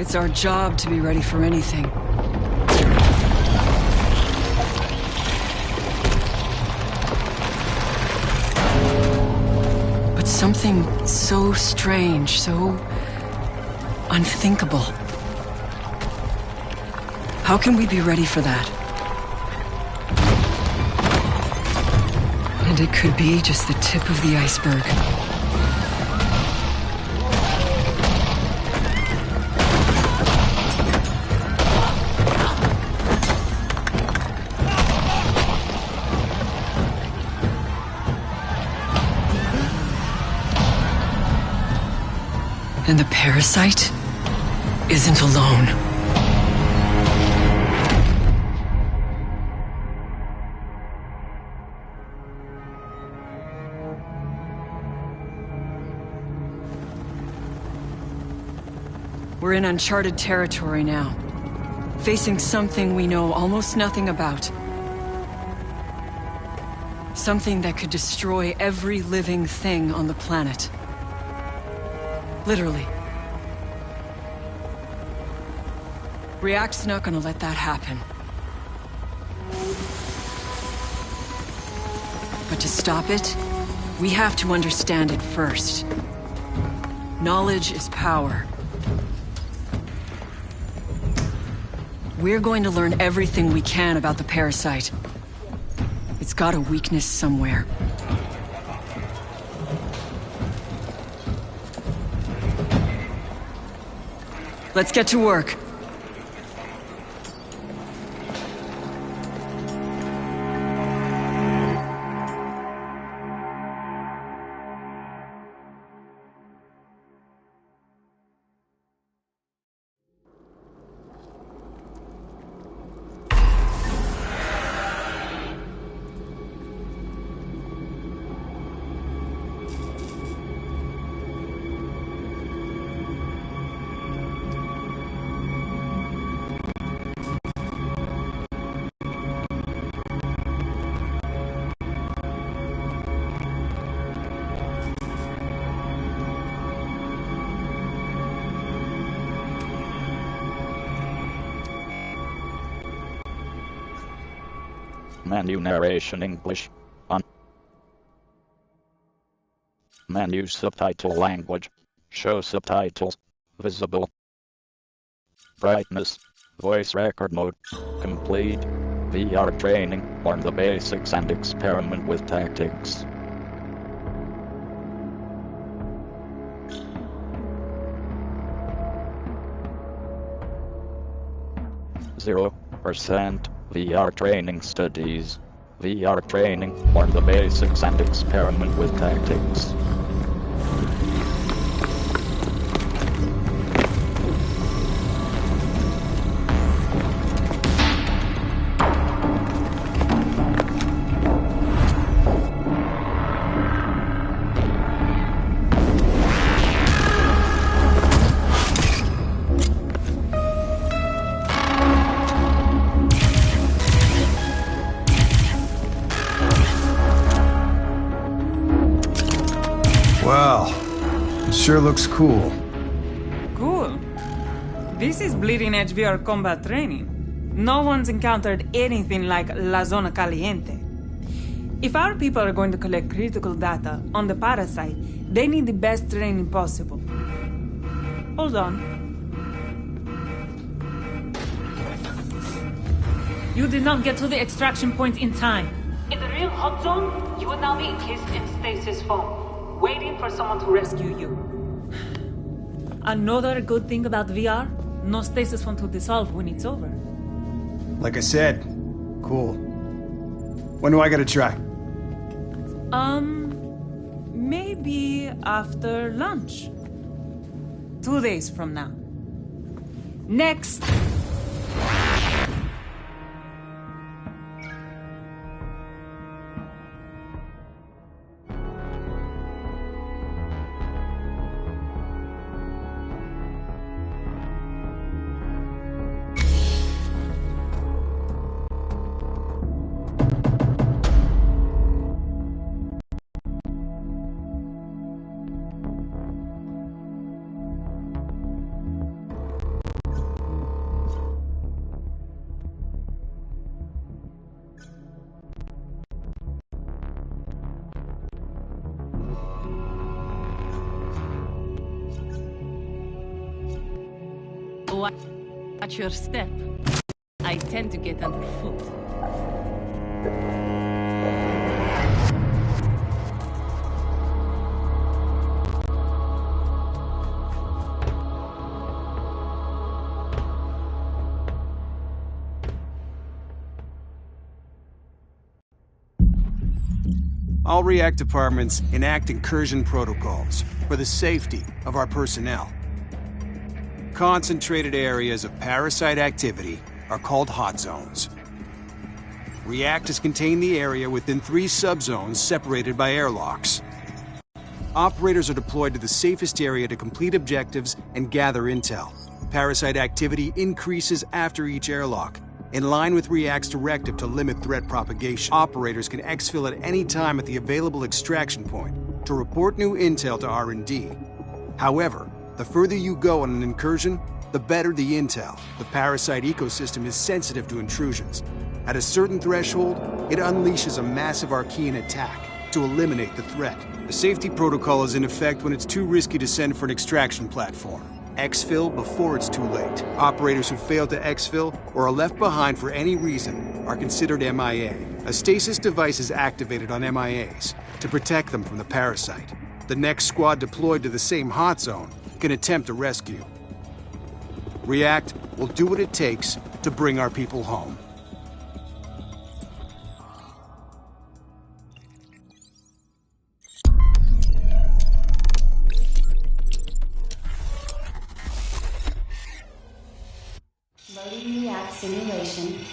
It's our job to be ready for anything. But something so strange, so unthinkable. How can we be ready for that? And it could be just the tip of the iceberg. And the parasite isn't alone. We're in uncharted territory now, facing something we know almost nothing about. Something that could destroy every living thing on the planet. Literally. React's not gonna let that happen. But to stop it, we have to understand it first. Knowledge is power. We're going to learn everything we can about the parasite. It's got a weakness somewhere. Let's get to work. Menu narration English. On. Menu subtitle language. Show subtitles. Visible. Brightness. Voice record mode. Complete. VR training. Learn the basics and experiment with tactics. %. VR training studies. VR training, learn the basics and experiment with tactics. Well, it sure looks cool. Cool. This is bleeding-edge VR combat training. No one's encountered anything like La Zona Caliente. If our people are going to collect critical data on the parasite, they need the best training possible. Hold on. You did not get to the extraction point in time. In the real hot zone, you would now be encased in stasis foam, waiting for someone to rescue you. Another good thing about VR, no stasis foam to dissolve when it's over. Like I said, cool. When do I get a try? Maybe after lunch. 2 days from now. Next! Watch your step. I tend to get underfoot. All React departments enact incursion protocols for the safety of our personnel. Concentrated areas of parasite activity are called hot zones. Reactors contain the area within 3 subzones separated by airlocks. Operators are deployed to the safest area to complete objectives and gather intel. Parasite activity increases after each airlock, in line with React's directive to limit threat propagation. Operators can exfil at any time at the available extraction point to report new intel to R&D. However, the further you go on an incursion, the better the intel. The parasite ecosystem is sensitive to intrusions. At a certain threshold, it unleashes a massive Archean attack to eliminate the threat. The safety protocol is in effect when it's too risky to send for an extraction platform. Exfil before it's too late. Operators who fail to exfil or are left behind for any reason are considered MIA. A stasis device is activated on MIAs to protect them from the parasite. The next squad deployed to the same hot zone can attempt a rescue. React will do what it takes to bring our people home. Loading React simulation.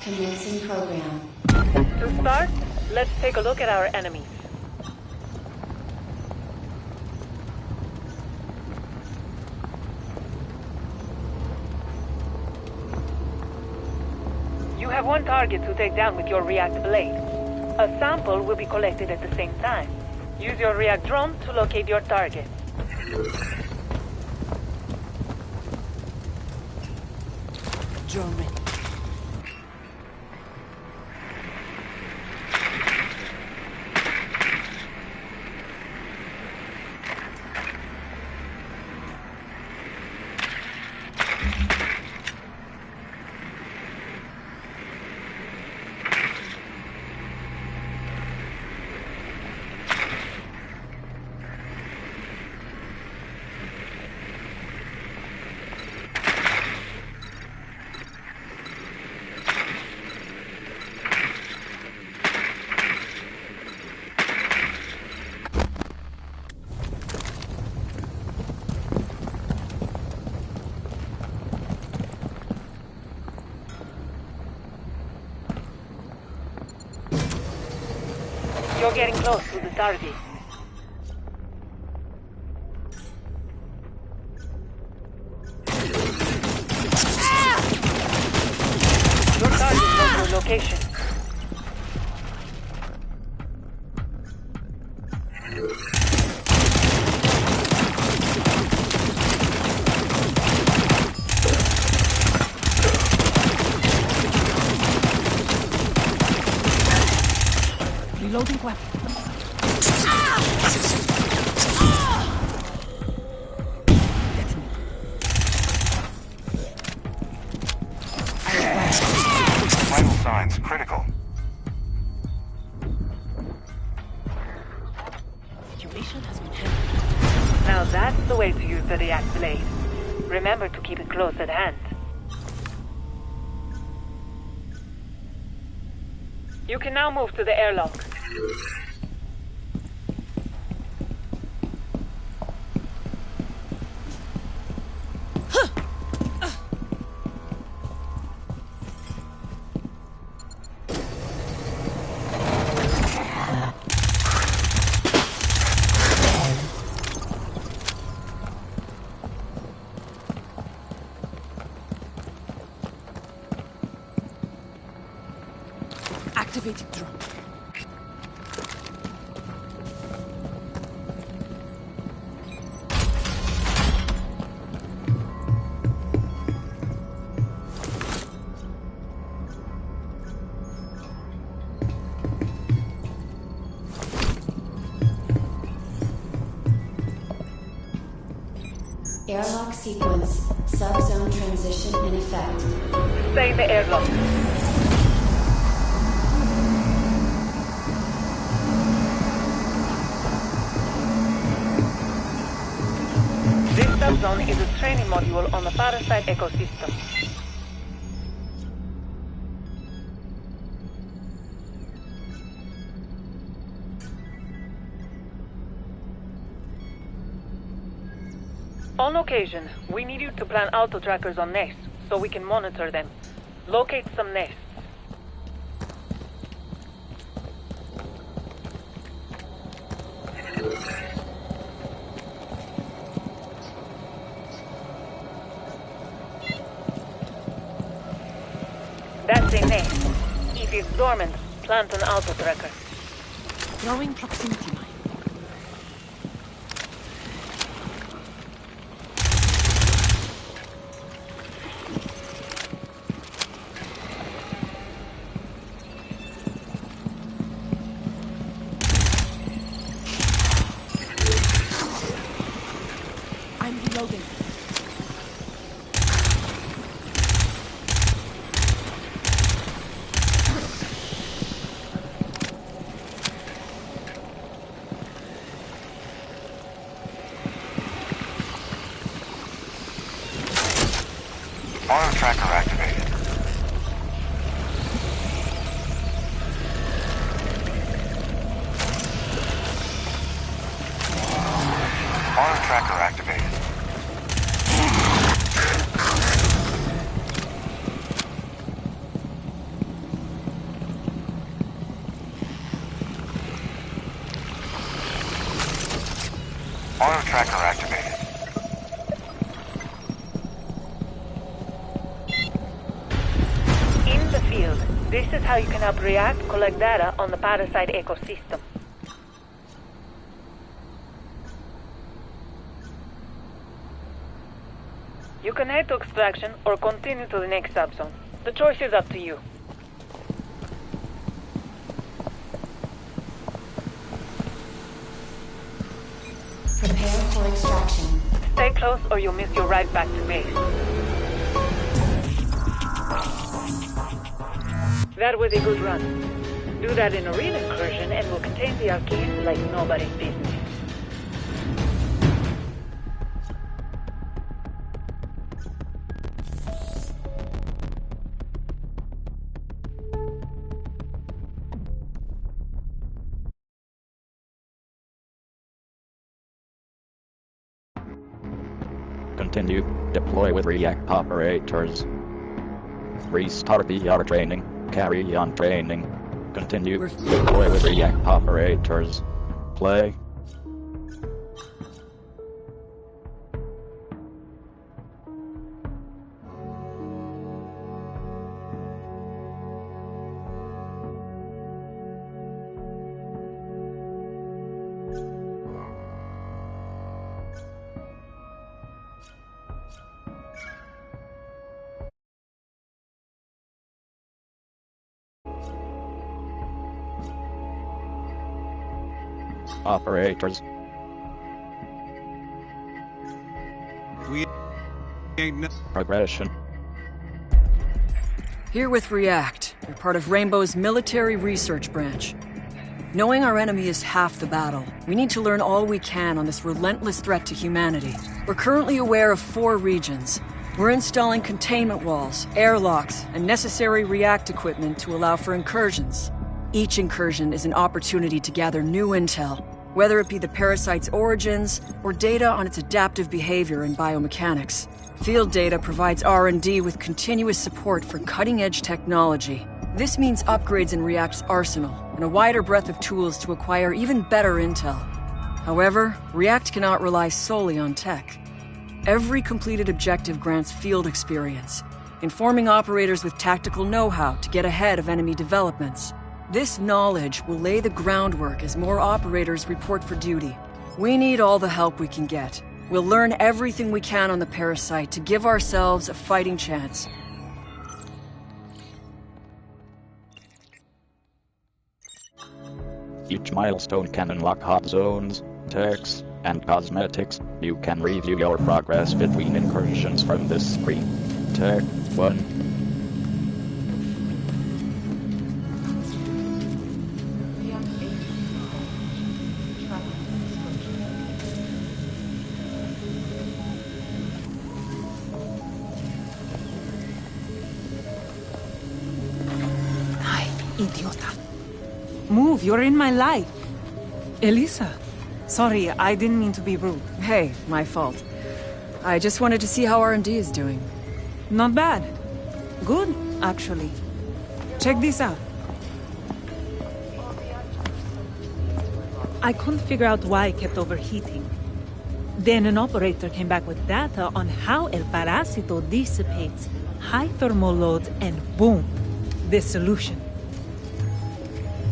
Commencing program. To start, let's take a look at our enemies. You have one target to take down with your React blade. A sample will be collected at the same time. Use your React drone to locate your target. Drone ready. You're getting close to the target. Your target knows your location. Reloading weapon. Vital signs critical. Situation has been handled. Now that's the way to use the React blade. Remember to keep it close at hand. You can now move to the airlock. Activating drone. Airlock sequence Subzone transition in effect. Stay in the airlock. This subzone is a training module on the parasite ecosystem. On occasion, we need you to plant auto-trackers on nests so we can monitor them. Locate some nests. That's a nest. If it's dormant, plant an auto-tracker. Throwing proximity mine. I'm reloading. Auto tracker activated. Auto tracker activated. Auto tracker activated. In the field, this is how you can help React collect data on the parasite ecosystem. You can head to extraction or continue to the next subzone. The choice is up to you. Prepare for extraction. Stay close or you'll miss your ride back to base. That was a good run. Do that in a real incursion and we'll contain the Archaeans like nobody's business. Continue. Deploy with React operators. Restart VR training. Carry on training. Continue. Deploy with React operators. Play. Operators. We ain't no... Progression. Here with React, we're part of Rainbow's military research branch. Knowing our enemy is half the battle, we need to learn all we can on this relentless threat to humanity. We're currently aware of 4 regions. We're installing containment walls, airlocks, and necessary React equipment to allow for incursions. Each incursion is an opportunity to gather new intel, whether it be the parasite's origins or data on its adaptive behavior and biomechanics. Field data provides R&D with continuous support for cutting-edge technology. This means upgrades in React's arsenal and a wider breadth of tools to acquire even better intel. However, React cannot rely solely on tech. Every completed objective grants field experience, informing operators with tactical know-how to get ahead of enemy developments. This knowledge will lay the groundwork as more operators report for duty. We need all the help we can get. We'll learn everything we can on the parasite to give ourselves a fighting chance. Each milestone can unlock hot zones, techs, and cosmetics. You can review your progress between incursions from this screen. Tech 1. Ay, idiota. Move, you're in my light. Elisa. Sorry, I didn't mean to be rude. Hey, my fault. I just wanted to see how R&D is doing. Not bad. Good, actually. Check this out. I couldn't figure out why it kept overheating. Then an operator came back with data on how El Parásito dissipates high thermal loads, and boom, the solution.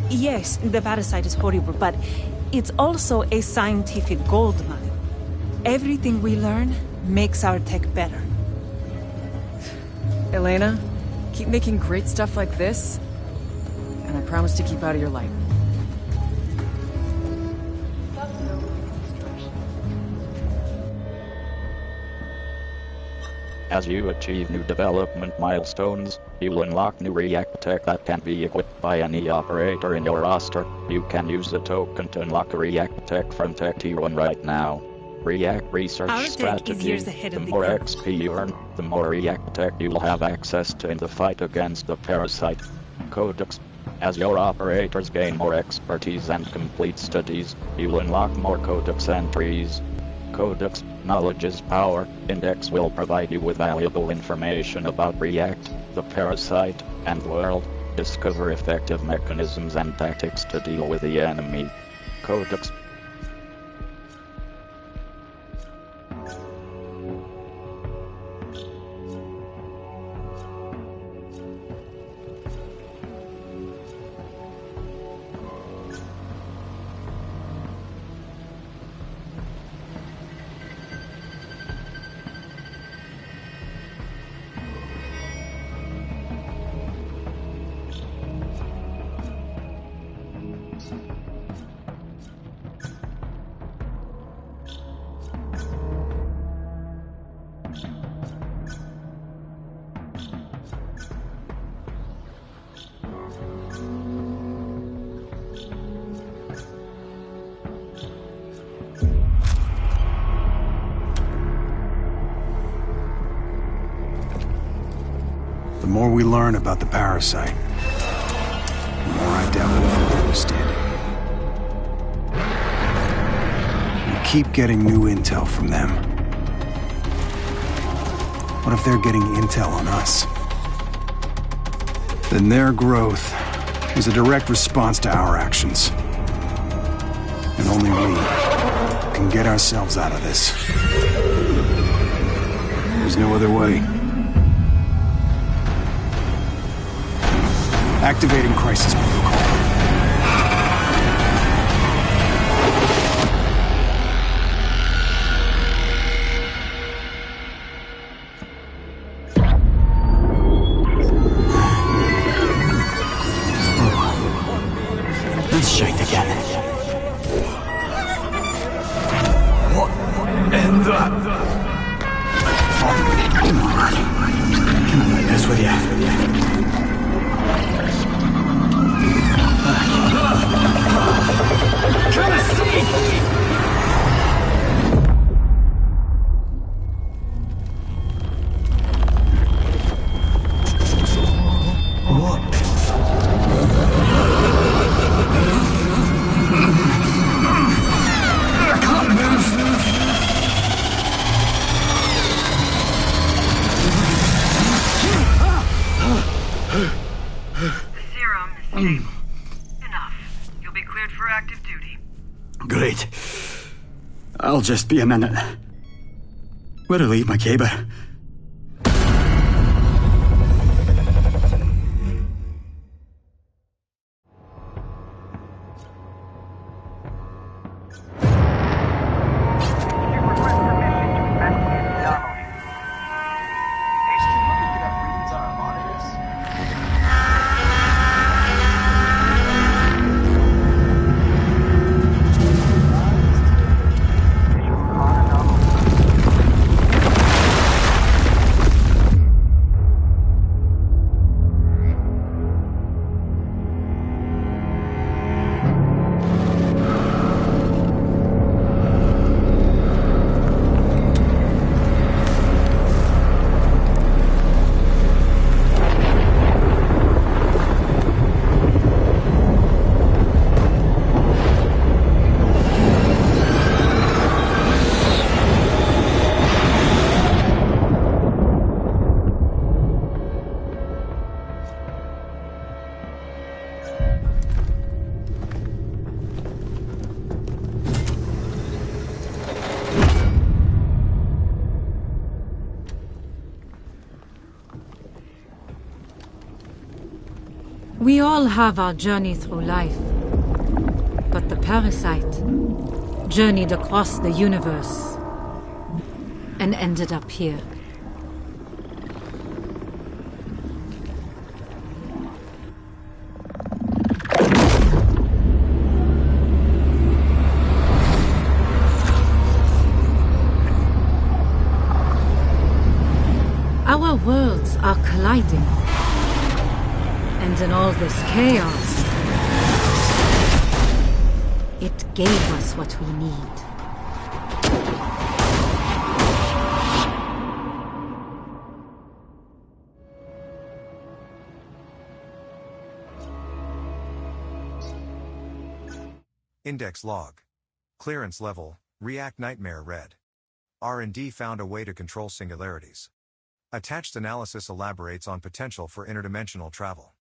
Yes, the parasite is horrible, but it's also a scientific gold mine. Everything we learn makes our tech better. Elena, keep making great stuff like this, and I promise to keep out of your light. As you achieve new development milestones, you'll unlock new React tech that can be equipped by any operator in your roster. You can use the token to unlock a React tech from Tech T1 right now. React Research Our tech is Strategy. years ahead The of the more curve. XP you earn, the more React tech you'll have access to in the fight against the parasite. Codex. As your operators gain more expertise and complete studies, you'll unlock more Codex entries. Codex, knowledge is power. Index will provide you with valuable information about React, the parasite, and the world. Discover effective mechanisms and tactics to deal with the enemy. Codex. The more we learn about the parasite, the more I doubt we'll fully understand it. We keep getting new intel from them. What if they're getting intel on us? Then their growth is a direct response to our actions. And only we can get ourselves out of this. There's no other way. Activating crisis protocol. Let's check again. What in the... Come on. Can I mess with you? Clancy! Serum is stable. Enough. You'll be cleared for active duty. Great. I'll just be a minute. Where'd I leave my caber? We all have our journey through life. But the parasite journeyed across the universe and ended up here. Our worlds are colliding. And in all this chaos, it gave us what we need. Index log. Clearance level, React Nightmare red. R&D found a way to control singularities. Attached analysis elaborates on potential for interdimensional travel.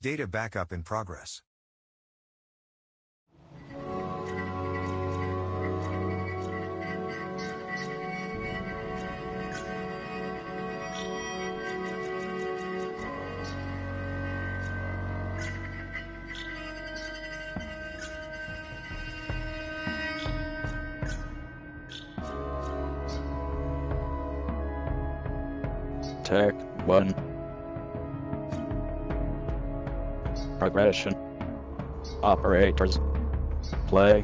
Data backup in progress. Tech 1. Progression. Operators. Play.